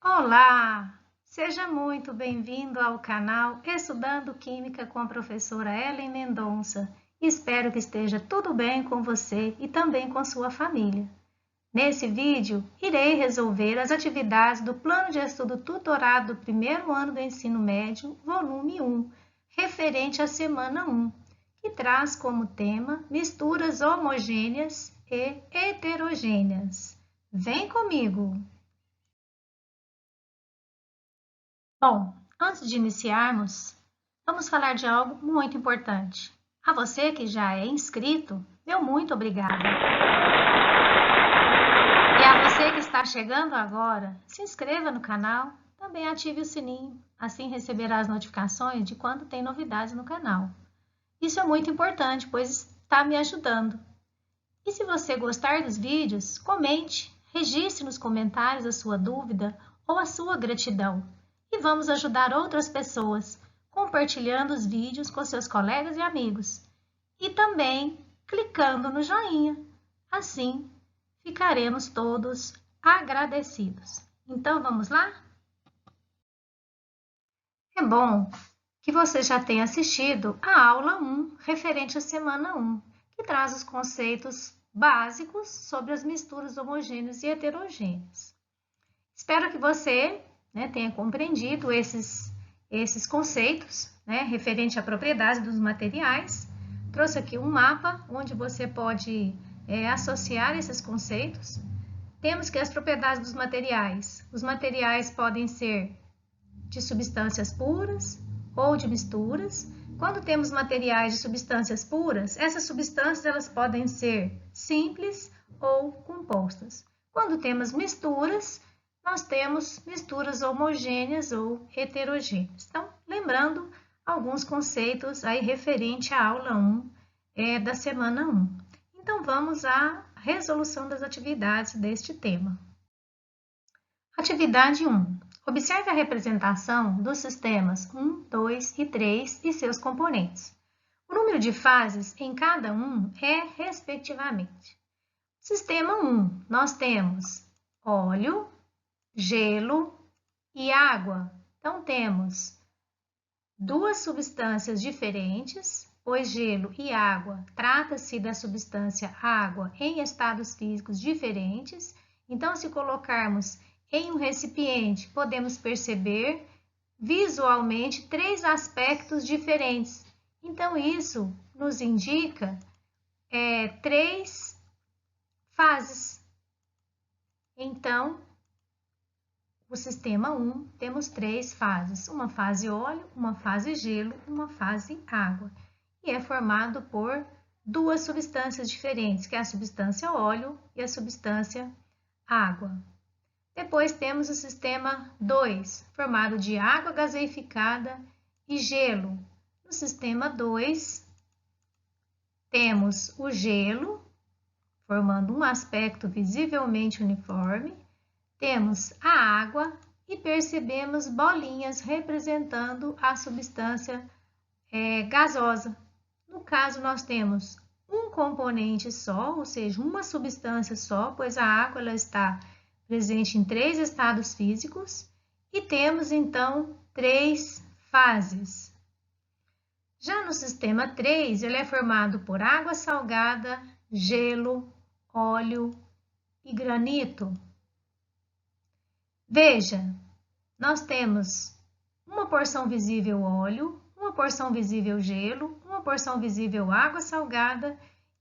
Olá! Seja muito bem-vindo ao canal Estudando Química com a professora Ellen Mendonça. Espero que esteja tudo bem com você e também com sua família. Nesse vídeo, irei resolver as atividades do Plano de Estudo Tutorado do primeiro ano do ensino médio, volume 1, referente à semana 1, que traz como tema misturas homogêneas e heterogêneas. Vem comigo! Bom, antes de iniciarmos, vamos falar de algo muito importante. A você que já é inscrito, meu muito obrigada. E a você que está chegando agora, se inscreva no canal, também ative o sininho, assim receberá as notificações de quando tem novidades no canal. Isso é muito importante, pois está me ajudando. E se você gostar dos vídeos, comente, registre nos comentários a sua dúvida ou a sua gratidão. E vamos ajudar outras pessoas, compartilhando os vídeos com seus colegas e amigos. E também clicando no joinha. Assim, ficaremos todos agradecidos. Então, vamos lá? É bom que você já tenha assistido a aula 1, referente à semana 1, que traz os conceitos básicos sobre as misturas homogêneas e heterogêneas. Espero que você tenha compreendido esses conceitos, referente à propriedade dos materiais. Trouxe aqui um mapa onde você pode associar esses conceitos. Temos que as propriedades dos materiais. Os materiais podem ser de substâncias puras ou de misturas. Quando temos materiais de substâncias puras, essas substâncias elas podem ser simples ou compostas. Quando temos misturas, nós temos misturas homogêneas ou heterogêneas. Então, lembrando alguns conceitos aí referente à aula 1 da semana 1. Então, vamos à resolução das atividades deste tema. Atividade 1. Observe a representação dos sistemas 1, 2 e 3 e seus componentes. O número de fases em cada um é, respectivamente. Sistema 1, nós temos óleo, gelo e água. Então, temos duas substâncias diferentes, pois gelo e água trata-se da substância água em estados físicos diferentes. Então, se colocarmos em um recipiente, podemos perceber visualmente três aspectos diferentes. Então, isso nos indica três fases. Então, o sistema 1, temos três fases, uma fase óleo, uma fase gelo e uma fase água. E é formado por duas substâncias diferentes, que é a substância óleo e a substância água. Depois temos o sistema 2, formado de água gaseificada e gelo. No sistema 2, temos o gelo, formando um aspecto visivelmente uniforme. Temos a água e percebemos bolinhas representando a substância gasosa. No caso, nós temos um componente só, ou seja, uma substância só, pois a água ela está presente em três estados físicos e temos, então, três fases. Já no sistema 3, ele é formado por água salgada, gelo, óleo e granito. Veja, nós temos uma porção visível óleo, uma porção visível gelo, uma porção visível água salgada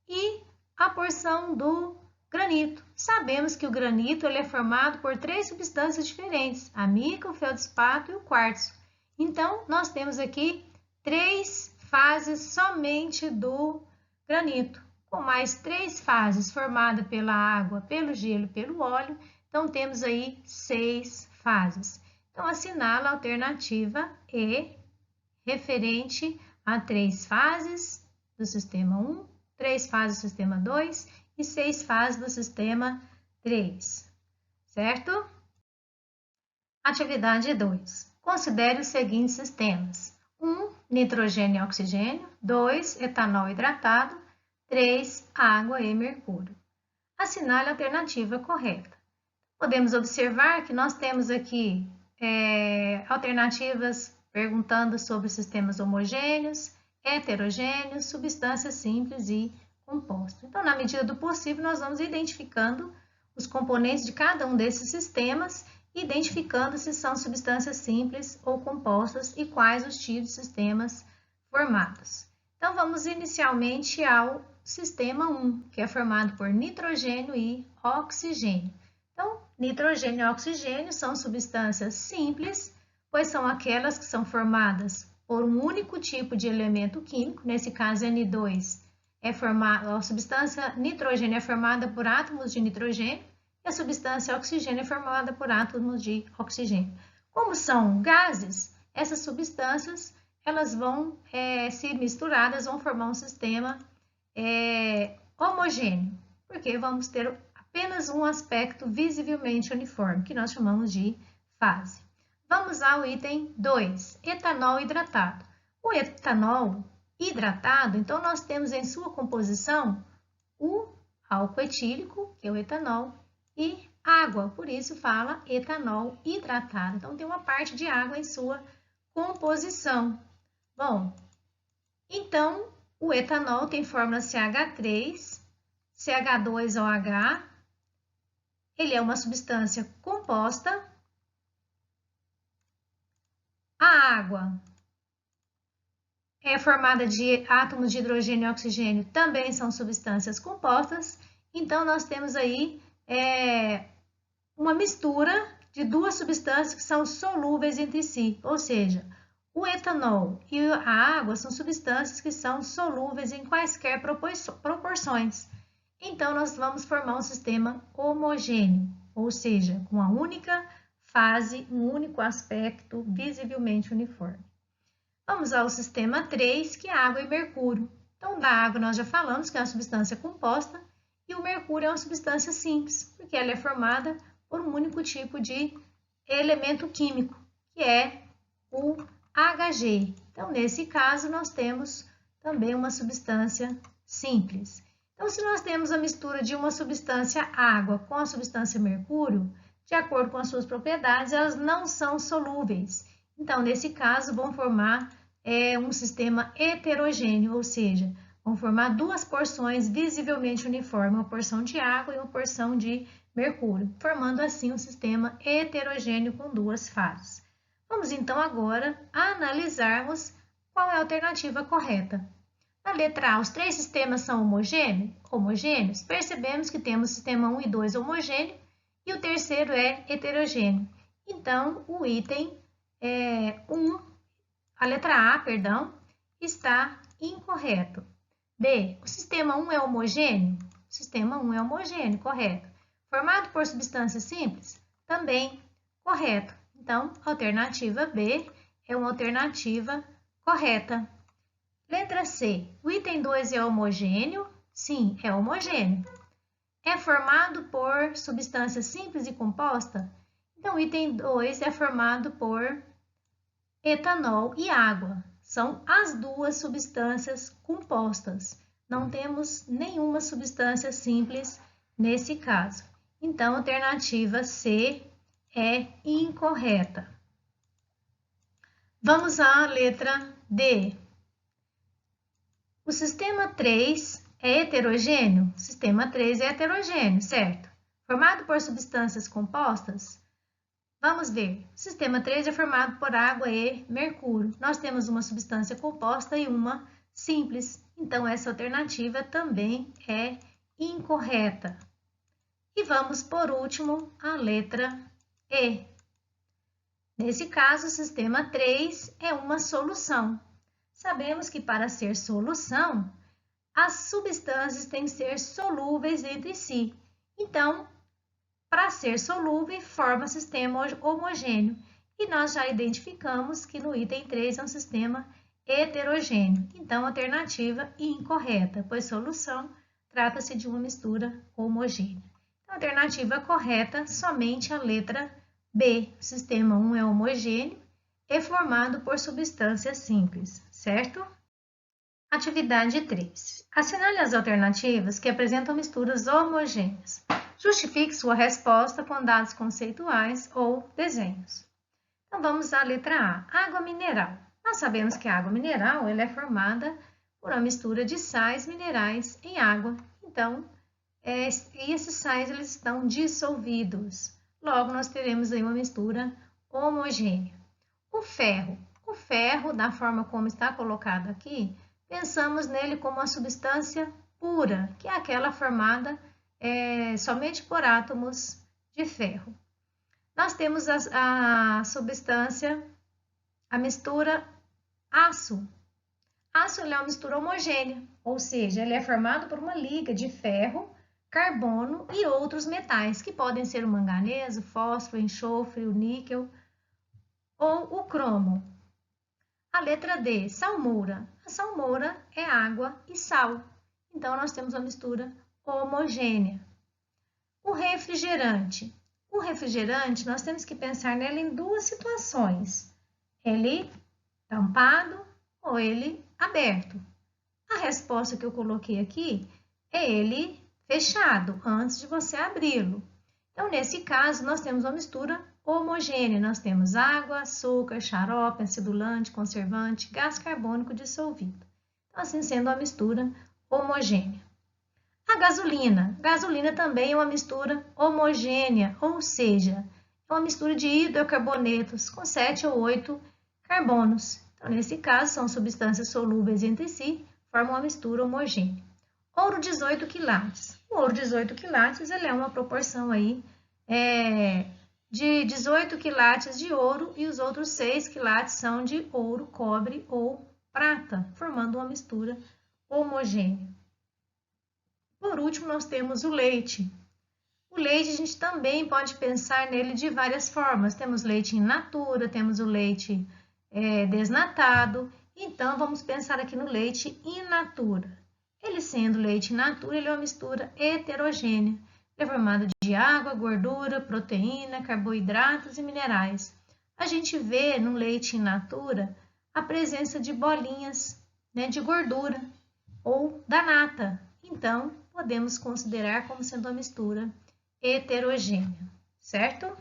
e a porção do granito. Sabemos que o granito ele é formado por três substâncias diferentes, a mica, o feldspato e o quartzo. Então, nós temos aqui três fases somente do granito, com mais três fases formadas pela água, pelo gelo e pelo óleo. Então, temos aí 6 fases. Então, assinala a alternativa E, referente a 3 fases do sistema 1, 3 fases do sistema 2 e 6 fases do sistema 3, certo? Atividade 2. Considere os seguintes sistemas. 1, nitrogênio e oxigênio. 2, etanol hidratado. 3, água e mercúrio. Assinale a alternativa correta. Podemos observar que nós temos aqui alternativas perguntando sobre sistemas homogêneos, heterogêneos, substâncias simples e compostos. Então, na medida do possível, nós vamos identificando os componentes de cada um desses sistemas, identificando se são substâncias simples ou compostas e quais os tipos de sistemas formados. Então, vamos inicialmente ao sistema 1, que é formado por nitrogênio e oxigênio. Então, nitrogênio e oxigênio são substâncias simples, pois são aquelas que são formadas por um único tipo de elemento químico, nesse caso N2, a substância nitrogênio é formada por átomos de nitrogênio e a substância oxigênio é formada por átomos de oxigênio. Como são gases, essas substâncias elas vão se misturadas, vão formar um sistema homogêneo, porque vamos ter apenas um aspecto visivelmente uniforme, que nós chamamos de fase. Vamos ao item 2, etanol hidratado. O etanol hidratado, então nós temos em sua composição o álcool etílico, que é o etanol, e água, por isso fala etanol hidratado. Então tem uma parte de água em sua composição. Bom, então o etanol tem fórmula CH3, CH2OH, ele é uma substância composta. A água é formada de átomos de hidrogênio e oxigênio, também são substâncias compostas. Então, nós temos aí uma mistura de duas substâncias que são solúveis entre si, ou seja, o etanol e a água são substâncias que são solúveis em quaisquer proporções. Então, nós vamos formar um sistema homogêneo, ou seja, com a única fase, um único aspecto visivelmente uniforme. Vamos ao sistema 3, que é água e mercúrio. Então, da água nós já falamos que é uma substância composta e o mercúrio é uma substância simples, porque ela é formada por um único tipo de elemento químico, que é o Hg. Então, nesse caso, nós temos também uma substância simples. Então, se nós temos a mistura de uma substância água com a substância mercúrio, de acordo com as suas propriedades, elas não são solúveis. Então, nesse caso, vão formar um sistema heterogêneo, ou seja, vão formar duas porções visivelmente uniformes, uma porção de água e uma porção de mercúrio, formando assim um sistema heterogêneo com duas fases. Vamos então agora analisarmos qual é a alternativa correta. Na letra A, os três sistemas são homogêneos. Percebemos que temos o sistema 1 e 2 homogêneo e o terceiro é heterogêneo. Então, o item 1, a letra A, perdão, está incorreto. B, o sistema 1 é homogêneo? O sistema 1 é homogêneo, correto. Formado por substâncias simples? Também correto. Então, a alternativa B é uma alternativa correta. Letra C, o item 2 é homogêneo? Sim, é homogêneo. É formado por substância simples e composta? Então, o item 2 é formado por etanol e água. São as duas substâncias compostas. Não temos nenhuma substância simples nesse caso. Então, a alternativa C é incorreta. Vamos à letra D. O sistema 3 é heterogêneo? O sistema 3 é heterogêneo, certo? Formado por substâncias compostas? Vamos ver. O sistema 3 é formado por água e mercúrio. Nós temos uma substância composta e uma simples. Então, essa alternativa também é incorreta. E vamos, por último, à letra E. Nesse caso, o sistema 3 é uma solução. Sabemos que para ser solução, as substâncias têm que ser solúveis entre si. Então, para ser solúvel, forma sistema homogêneo. E nós já identificamos que no item 3 é um sistema heterogêneo. Então, alternativa incorreta, pois solução trata-se de uma mistura homogênea. Então, alternativa correta, somente a letra B. O sistema 1 é homogêneo e formado por substâncias simples, certo? Atividade 3. Assinale as alternativas que apresentam misturas homogêneas. Justifique sua resposta com dados conceituais ou desenhos. Então, vamos à letra A. Água mineral. Nós sabemos que a água mineral ela é formada por uma mistura de sais minerais em água. Então, e esses sais eles estão dissolvidos. Logo, nós teremos aí uma mistura homogênea. O ferro, da forma como está colocado aqui, pensamos nele como uma substância pura, que é aquela formada somente por átomos de ferro. Nós temos a substância, a mistura aço. Aço é uma mistura homogênea, ou seja, ele é formado por uma liga de ferro, carbono e outros metais, que podem ser o manganês, o fósforo, o enxofre, o níquel ou o cromo. A letra D, salmoura. A salmoura é água e sal. Então, nós temos uma mistura homogênea. O refrigerante. O refrigerante, nós temos que pensar nele em duas situações. Ele tampado ou ele aberto. A resposta que eu coloquei aqui é ele fechado, antes de você abri-lo. Então, nesse caso, nós temos uma mistura homogênea. Nós temos água, açúcar, xarope, acidulante, conservante, gás carbônico dissolvido. Então, assim sendo uma mistura homogênea. A gasolina. Gasolina também é uma mistura homogênea, ou seja, é uma mistura de hidrocarbonetos com 7 ou 8 carbonos. Então, nesse caso, são substâncias solúveis entre si, formam uma mistura homogênea. Ouro 18 quilates. O ouro 18 quilates ele é uma proporção aí, de 18 quilates de ouro e os outros 6 quilates são de ouro, cobre ou prata, formando uma mistura homogênea. Por último, nós temos o leite. O leite a gente também pode pensar nele de várias formas. Temos leite in natura, temos o leite desnatado. Então, vamos pensar aqui no leite in natura. Ele sendo leite in natura, ele é uma mistura heterogênea. Ele é formado de água, gordura, proteína, carboidratos e minerais. A gente vê no leite in natura a presença de bolinhas, de gordura ou da nata. Então, podemos considerar como sendo uma mistura heterogênea, certo?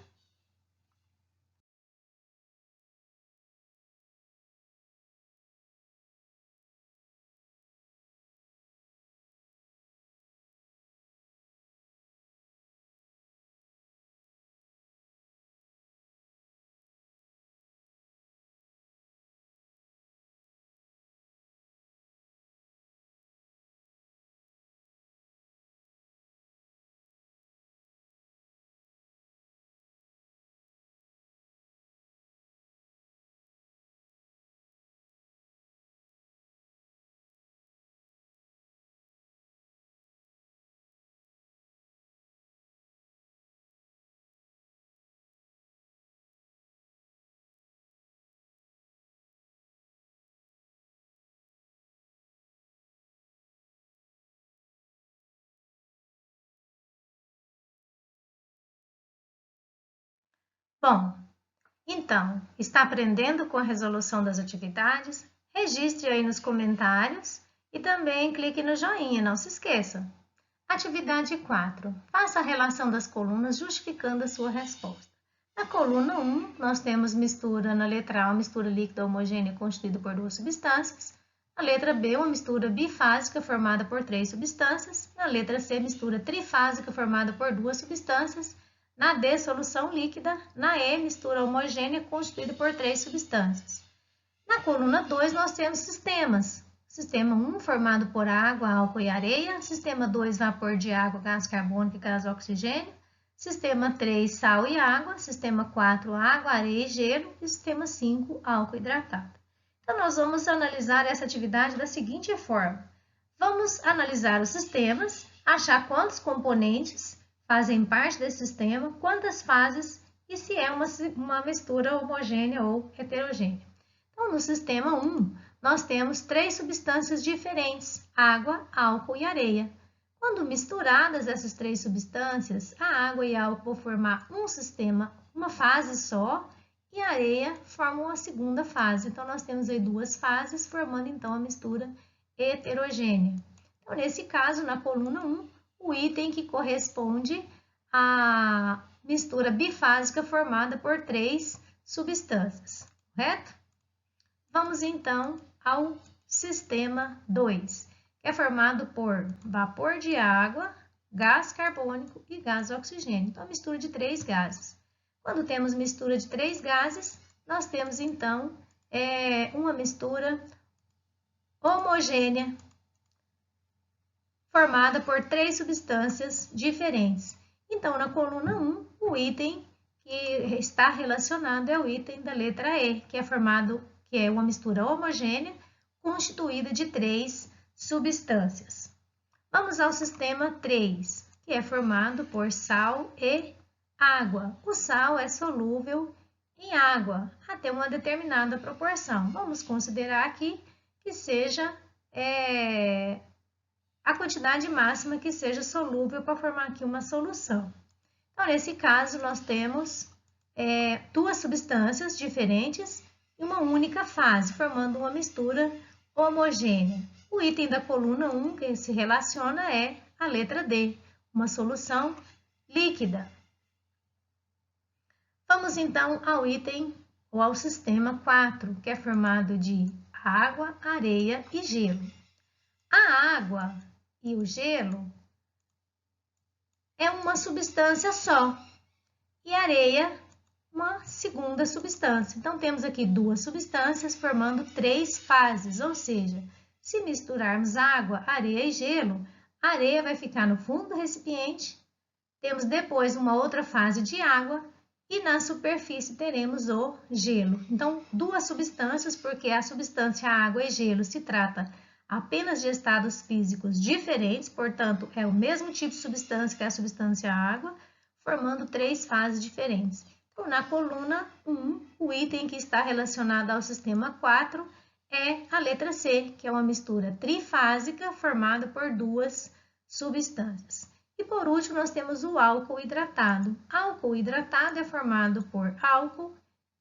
Bom, então, está aprendendo com a resolução das atividades? Registre aí nos comentários e também clique no joinha, não se esqueça. Atividade 4. Faça a relação das colunas justificando a sua resposta. Na coluna 1, nós temos mistura na letra A, mistura líquida homogênea constituída por duas substâncias. Na letra B, uma mistura bifásica formada por 3 substâncias. Na letra C, mistura trifásica formada por 2 substâncias. Na D, solução líquida. Na E, mistura homogênea constituída por 3 substâncias. Na coluna 2, nós temos sistemas. Sistema 1, formado por água, álcool e areia. Sistema 2, vapor de água, gás carbônico e gás oxigênio. Sistema 3, sal e água. Sistema 4, água, areia e gelo. E sistema 5, álcool hidratado. Então, nós vamos analisar essa atividade da seguinte forma. Vamos analisar os sistemas, achar quantos componentes fazem parte desse sistema, quantas fases e se é uma mistura homogênea ou heterogênea. Então, no sistema 1, nós temos 3 substâncias diferentes, água, álcool e areia. Quando misturadas essas 3 substâncias, a água e álcool vão formar um sistema, uma fase só, e a areia forma uma segunda fase. Então, nós temos aí 2 fases, formando então a mistura heterogênea. Então, nesse caso, na coluna 1, o item que corresponde à mistura bifásica formada por 3 substâncias, correto? Vamos então ao sistema 2, que é formado por vapor de água, gás carbônico e gás oxigênio. Então, a mistura de 3 gases. Quando temos mistura de 3 gases, nós temos então uma mistura homogênea formada por 3 substâncias diferentes. Então, na coluna 1, o item que está relacionado é o item da letra E, que é uma mistura homogênea constituída de 3 substâncias. Vamos ao sistema 3, que é formado por sal e água. O sal é solúvel em água até uma determinada proporção. Vamos considerar aqui que seja a quantidade máxima que seja solúvel para formar aqui uma solução. Então, nesse caso, nós temos 2 substâncias diferentes em uma única fase, formando uma mistura homogênea. O item da coluna 1 que se relaciona é a letra D, uma solução líquida. Vamos então ao item ou ao sistema 4, que é formado de água, areia e gelo. A água e o gelo é uma substância só e a areia uma segunda substância. Então, temos aqui 2 substâncias formando 3 fases, ou seja, se misturarmos água, areia e gelo, a areia vai ficar no fundo do recipiente, temos depois uma outra fase de água e na superfície teremos o gelo. Então, 2 substâncias, porque a substância água e gelo se trata apenas de estados físicos diferentes, portanto, é o mesmo tipo de substância que a substância água, formando 3 fases diferentes. Então, na coluna 1, o item que está relacionado ao sistema 4 é a letra C, que é uma mistura trifásica formada por 2 substâncias. E por último, nós temos o álcool hidratado. Álcool hidratado é formado por álcool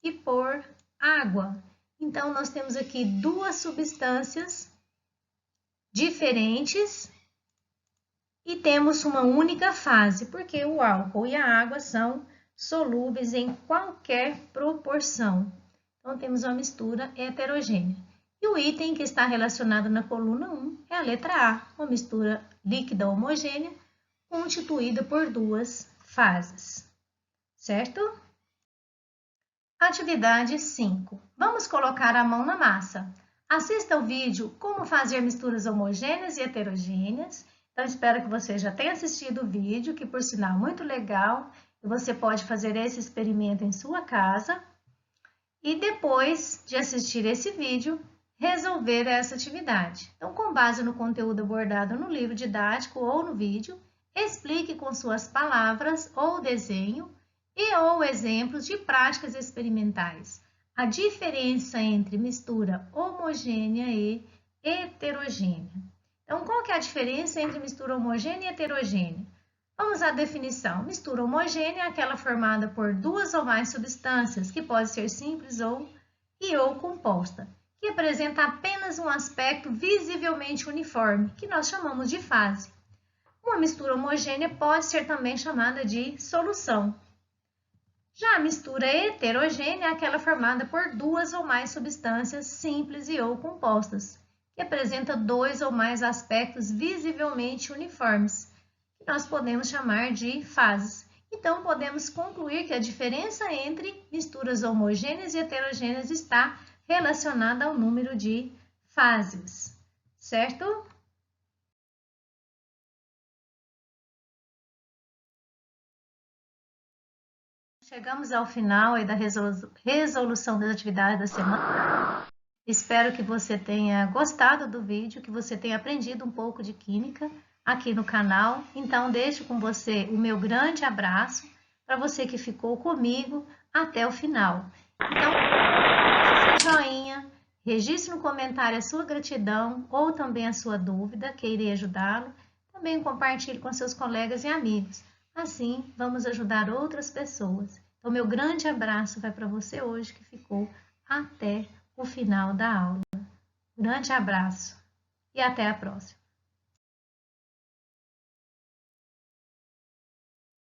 e por água. Então, nós temos aqui 2 substâncias diferentes e temos uma única fase, porque o álcool e a água são solúveis em qualquer proporção. Então, temos uma mistura heterogênea. E o item que está relacionado na coluna 1 é a letra A, uma mistura líquida homogênea constituída por 2 fases, certo? Atividade 5. Vamos colocar a mão na massa. Assista ao vídeo Como fazer misturas homogêneas e heterogêneas. Então, espero que você já tenha assistido o vídeo, que por sinal é muito legal. E você pode fazer esse experimento em sua casa. E depois de assistir esse vídeo, resolver essa atividade. Então, com base no conteúdo abordado no livro didático ou no vídeo, explique com suas palavras ou desenho ou exemplos de práticas experimentais a diferença entre mistura homogênea e heterogênea. Então, qual que é a diferença entre mistura homogênea e heterogênea? Vamos à definição. Mistura homogênea é aquela formada por 2 ou mais substâncias, que pode ser simples ou composta, que apresenta apenas um aspecto visivelmente uniforme, que nós chamamos de fase. Uma mistura homogênea pode ser também chamada de solução. Já a mistura heterogênea é aquela formada por 2 ou mais substâncias simples ou compostas, que apresenta 2 ou mais aspectos visivelmente uniformes, que nós podemos chamar de fases. Então, podemos concluir que a diferença entre misturas homogêneas e heterogêneas está relacionada ao número de fases, certo? Chegamos ao final da resolução das atividades da semana. Espero que você tenha gostado do vídeo, que você tenha aprendido um pouco de química aqui no canal. Então, deixo com você o meu grande abraço para você que ficou comigo até o final. Então, deixe seu joinha, registre no comentário a sua gratidão ou também a sua dúvida, que irei ajudá-lo. Também compartilhe com seus colegas e amigos. Assim, vamos ajudar outras pessoas. Então, meu grande abraço vai para você hoje que ficou até o final da aula. Grande abraço! e até a próxima.